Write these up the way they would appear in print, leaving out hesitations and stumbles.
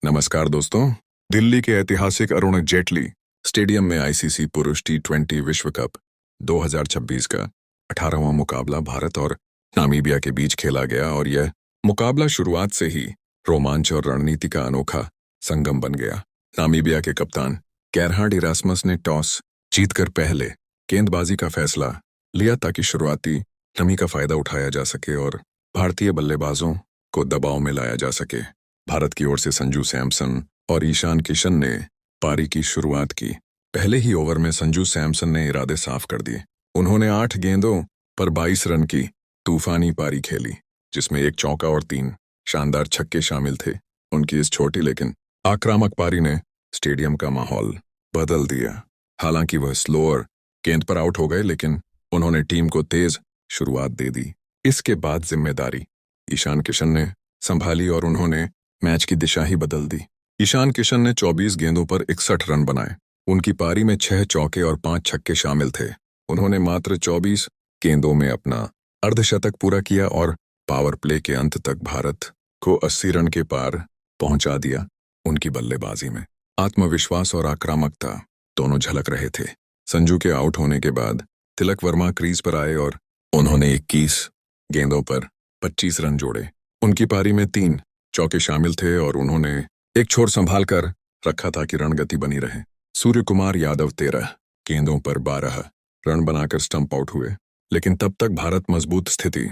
नमस्कार दोस्तों। दिल्ली के ऐतिहासिक अरुण जेटली स्टेडियम में आईसीसी पुरुष टी20 विश्व कप 2026 का 18वां मुकाबला भारत और नामीबिया के बीच खेला गया और यह मुकाबला शुरुआत से ही रोमांच और रणनीति का अनोखा संगम बन गया। नामीबिया के कप्तान गेरहार्ड इरास्मस ने टॉस जीतकर पहले गेंदबाजी का फैसला लिया ताकि शुरुआती नमी का फायदा उठाया जा सके और भारतीय बल्लेबाजों को दबाव में लाया जा सके। भारत की ओर से संजू सैमसन और ईशान किशन ने पारी की शुरुआत की। पहले ही ओवर में संजू सैमसन ने इरादे साफ कर दिए। उन्होंने 8 गेंदों पर 22 रन की तूफानी पारी खेली, जिसमें 1 चौका और 3 शानदार छक्के शामिल थे। उनकी इस छोटी लेकिन आक्रामक पारी ने स्टेडियम का माहौल बदल दिया। हालांकि वह स्लोअर गेंद पर आउट हो गए, लेकिन उन्होंने टीम को तेज शुरुआत दे दी। इसके बाद जिम्मेदारी ईशान किशन ने संभाली और उन्होंने मैच की दिशा ही बदल दी। ईशान किशन ने 24 गेंदों पर 61 रन बनाए। उनकी पारी में 6 चौके और 5 छक्के शामिल थे। उन्होंने मात्र 24 गेंदों में अपना अर्धशतक पूरा किया और पावर प्ले के अंत तक भारत को 80 रन के पार पहुंचा दिया। उनकी बल्लेबाजी में आत्मविश्वास और आक्रामकता दोनों झलक रहे थे। संजू के आउट होने के बाद तिलक वर्मा क्रीज पर आए और उन्होंने 21 गेंदों पर 25 रन जोड़े। उनकी पारी में 3 चौके शामिल थे और उन्होंने एक छोर संभाल कर रखा था कि रणगति बनी रहे। सूर्य कुमार यादव 13 गेंदों पर 12 रन बनाकर स्टंप आउट हुए, लेकिन तब तक भारत मजबूत स्थिति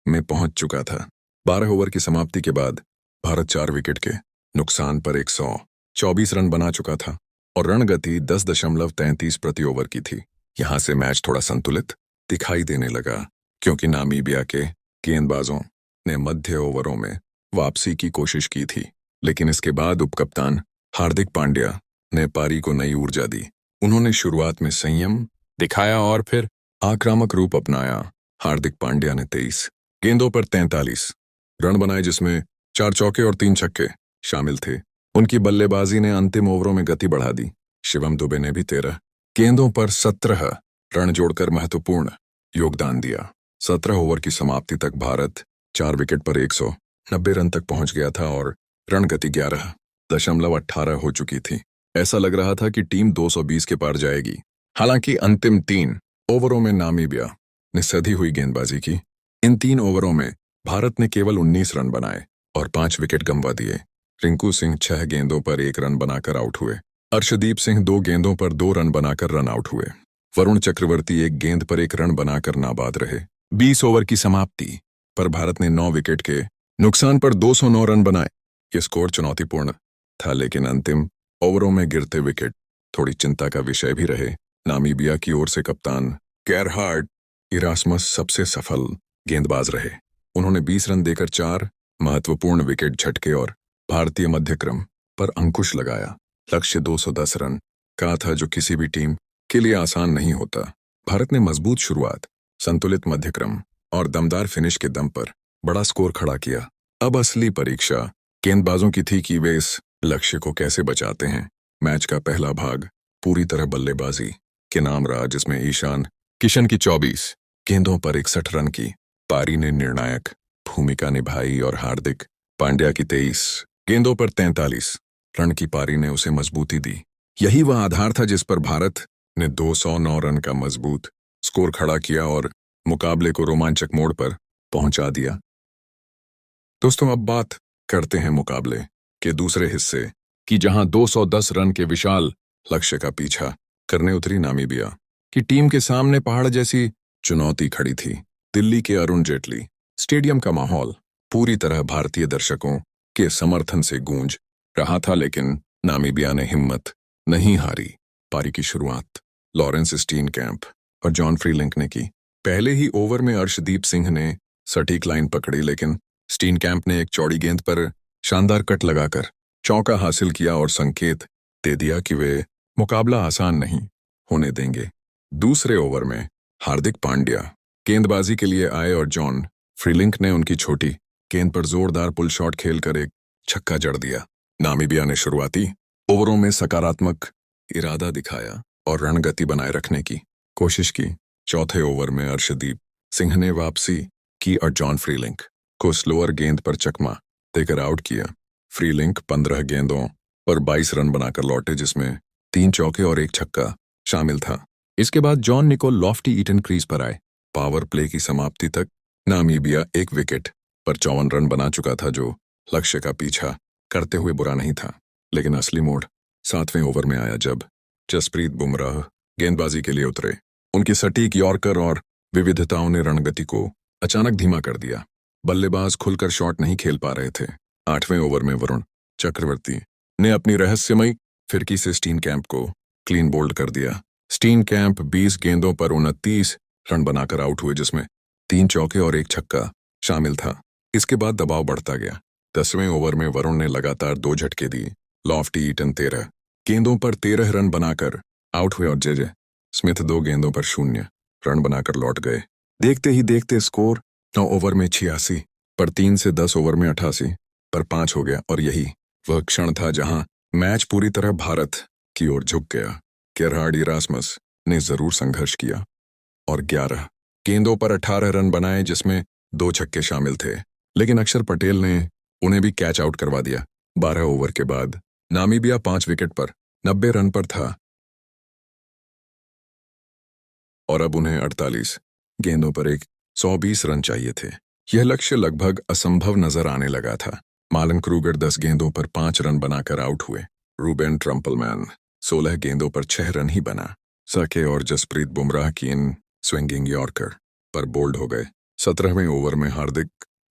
में पहुंच चुका था। 12 ओवर की समाप्ति के बाद भारत 4 विकेट के नुकसान पर 124 रन बना चुका था और रणगति 10.33 प्रति ओवर की थी। यहां से मैच थोड़ा संतुलित दिखाई देने लगा, क्योंकि नामीबिया के गेंदबाजों ने मध्य ओवरों में वापसी की कोशिश की थी, लेकिन इसके बाद उपकप्तान हार्दिक पांड्या ने पारी को नई ऊर्जा दी। उन्होंने शुरुआत में संयम दिखाया और फिर आक्रामक रूप अपनाया। हार्दिक पांड्या ने 23 गेंदों पर 43 रन बनाए, जिसमें 4 चौके और 3 छक्के शामिल थे। उनकी बल्लेबाजी ने अंतिम ओवरों में गति बढ़ा दी। शिवम दुबे ने भी 13 गेंदों पर 17 रन जोड़कर महत्वपूर्ण योगदान दिया। 17 ओवर की समाप्ति तक भारत 4 विकेट पर 190 रन तक पहुंच गया था और रणगति 11.18 हो चुकी थी। ऐसा लग रहा था कि टीम 220 के पार जाएगी। हालांकि अंतिम 3 ओवरों में नामीबिया ने सधी हुई गेंदबाजी की। इन 3 ओवरों में भारत ने केवल 19 रन बनाए और 5 विकेट गंवा दिए। रिंकू सिंह 6 गेंदों पर 1 रन बनाकर आउट हुए। अर्शदीप सिंह 2 गेंदों पर 2 रन बनाकर रन आउट हुए। वरुण चक्रवर्ती 1 गेंद पर 1 रन बनाकर नाबाद रहे। 20 ओवर की समाप्ति पर भारत ने 9 विकेट के नुकसान पर 209 रन बनाए। ये स्कोर चुनौतीपूर्ण था, लेकिन अंतिम ओवरों में गिरते विकेट थोड़ी चिंता का विषय भी रहे। नामीबिया की ओर से कप्तान गेरहार्ड इरास्मस सबसे सफल गेंदबाज रहे। उन्होंने 20 रन देकर 4 महत्वपूर्ण विकेट झटके और भारतीय मध्यक्रम पर अंकुश लगाया। लक्ष्य 210 रन का था, जो किसी भी टीम के लिए आसान नहीं होता। भारत ने मजबूत शुरुआत, संतुलित मध्यक्रम और दमदार फिनिश के दम पर बड़ा स्कोर खड़ा किया। अब असली परीक्षा गेंदबाजों की थी कि वे इस लक्ष्य को कैसे बचाते हैं। मैच का पहला भाग पूरी तरह बल्लेबाजी के नाम रहा, जिसमें ईशान किशन की 24 गेंदों पर 61 रन की पारी ने निर्णायक भूमिका निभाई और हार्दिक पांड्या की 23 गेंदों पर 43 रन की पारी ने उसे मजबूती दी। यही वह आधार था जिस पर भारत ने 209 रन का मजबूत स्कोर खड़ा किया और मुकाबले को रोमांचक मोड़ पर पहुंचा दिया। दोस्तों, अब बात करते हैं मुकाबले के दूसरे हिस्से की, जहां 210 रन के विशाल लक्ष्य का पीछा करने उतरी नामीबिया की टीम के सामने पहाड़ जैसी चुनौती खड़ी थी। दिल्ली के अरुण जेटली स्टेडियम का माहौल पूरी तरह भारतीय दर्शकों के समर्थन से गूंज रहा था, लेकिन नामीबिया ने हिम्मत नहीं हारी। पारी की शुरुआत लॉरेंस स्टीनकैंप और जॉन फ्रीलिंक ने की। पहले ही ओवर में अर्शदीप सिंह ने सटीक लाइन पकड़ी, लेकिन स्टीनकैंप ने एक चौड़ी गेंद पर शानदार कट लगाकर चौका हासिल किया और संकेत दे दिया कि वे मुकाबला आसान नहीं होने देंगे। दूसरे ओवर में हार्दिक पांड्या गेंदबाजी के लिए आए और जॉन फ्रीलिंक ने उनकी छोटी गेंद पर जोरदार पुल शॉट खेलकर एक छक्का जड़ दिया। नामीबिया ने शुरुआती ओवरों में सकारात्मक इरादा दिखाया और रणगति बनाए रखने की कोशिश की। चौथे ओवर में अर्शदीप सिंह ने वापसी की और जॉन फ्रीलिंक को स्लोअर गेंद पर चकमा देकर आउट किया। फ्री लिंक 15 गेंदों पर 22 रन बनाकर लौटे, जिसमें 3 चौके और 1 छक्का शामिल था। इसके बाद John Nicol Lofty Eaton crease पर आए। पावर प्ले की समाप्ति तक नामीबिया 1 विकेट पर 54 रन बना चुका था, जो लक्ष्य का पीछा करते हुए बुरा नहीं था। लेकिन असली मोड़ 7वें ओवर में आया, जब जसप्रीत बुमराह गेंदबाजी के लिए उतरे। उनकी सटीक यॉर्कर और विविधताओं ने रणगति को अचानक धीमा कर दिया। बल्लेबाज खुलकर शॉट नहीं खेल पा रहे थे। 8वें ओवर में वरुण चक्रवर्ती ने अपनी रहस्यमयी फिरकी से स्टीन कैंप को क्लीन बोल्ड कर दिया। स्टीन कैंप 20 गेंदों पर 29 रन बनाकर आउट हुए, जिसमें 3 चौके और 1 छक्का शामिल था। इसके बाद दबाव बढ़ता गया। 10वें ओवर में वरुण ने लगातार 2 झटके दिए। लॉफ्टी ईटन 13 गेंदों पर 13 रन बनाकर आउट हुए और जेजे स्मिथ 2 गेंदों पर 0 रन बनाकर लौट गए। देखते ही देखते स्कोर 9 ओवर में 86 पर 3 से 10 ओवर में 88 पर 5 हो गया, और यही वह क्षण था जहां मैच पूरी तरह भारत की ओर झुक गया। गेरहार्ड इरास्मस ने जरूर संघर्ष किया और 11 गेंदों पर 18 रन बनाए, जिसमें 2 छक्के शामिल थे, लेकिन अक्षर पटेल ने उन्हें भी कैच आउट करवा दिया। 12 ओवर के बाद नामीबिया 5 विकेट पर 90 रन पर था और अब उन्हें 48 गेंदों पर 120 रन चाहिए थे। यह लक्ष्य लगभग असंभव नजर आने लगा था। मालन क्रूगर 10 गेंदों पर 5 रन बनाकर आउट हुए। रूबेन ट्रम्पलमैन 16 गेंदों पर 6 रन ही बना सके और जसप्रीत बुमराह की इन स्विंगिंग यॉर्कर पर बोल्ड हो गए। 17वें ओवर में हार्दिक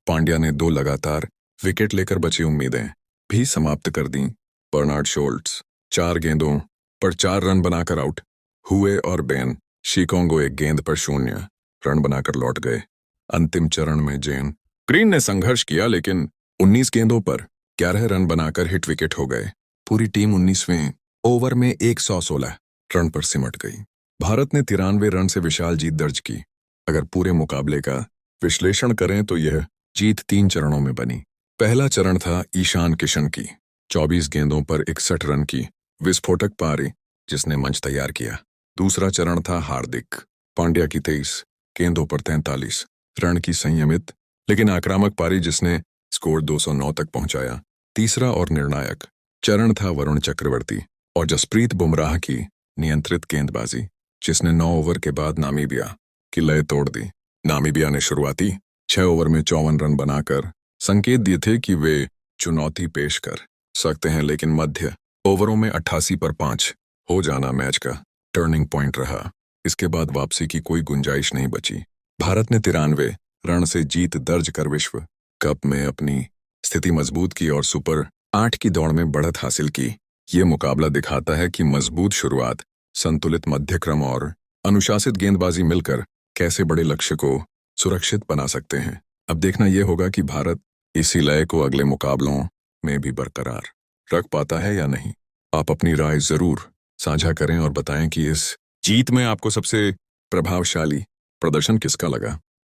पांड्या ने 2 लगातार विकेट लेकर बची उम्मीदें भी समाप्त कर दी। बर्नार्ड शोल्ट्स 4 गेंदों पर 4 रन बनाकर आउट हुए और बेन शिकोंगो 1 गेंद पर 0 रन बनाकर लौट गए। अंतिम चरण में जेन ग्रीन ने संघर्ष किया, लेकिन 19 गेंदों पर 11 रन बनाकर हिट विकेट हो गए। पूरी टीम 19वें ओवर में 116 रन पर सिमट गई। भारत ने 93 रन से विशाल जीत दर्ज की। अगर पूरे मुकाबले का विश्लेषण करें तो यह जीत 3 चरणों में बनी। पहला चरण था ईशान किशन की 24 गेंदों पर 61 रन की विस्फोटक पारी, जिसने मंच तैयार किया। दूसरा चरण था हार्दिक पांड्या की 23 गेंदों पर 43 रन की संयमित लेकिन आक्रामक पारी, जिसने स्कोर 209 तक पहुंचाया। तीसरा और निर्णायक चरण था वरुण चक्रवर्ती और जसप्रीत बुमराह की नियंत्रित गेंदबाजी, जिसने 9 ओवर के बाद नामीबिया की लय तोड़ दी। नामीबिया ने शुरुआती 6 ओवर में 54 रन बनाकर संकेत दिए थे कि वे चुनौती पेश कर सकते हैं, लेकिन मध्य ओवरों में 88 पर 5 हो जाना मैच का टर्निंग पॉइंट रहा। इसके बाद वापसी की कोई गुंजाइश नहीं बची। भारत ने 93 रन से जीत दर्ज कर विश्व कप में अपनी स्थिति मजबूत की और सुपर 8 की दौड़ में बढ़त हासिल की। ये मुकाबला दिखाता है कि मजबूत शुरुआत, संतुलित मध्यक्रम और अनुशासित गेंदबाजी मिलकर कैसे बड़े लक्ष्य को सुरक्षित बना सकते हैं। अब देखना यह होगा कि भारत इसी लय को अगले मुकाबलों में भी बरकरार रख पाता है या नहीं। आप अपनी राय जरूर साझा करें और बताएं कि इस जीत में आपको सबसे प्रभावशाली प्रदर्शन किसका लगा।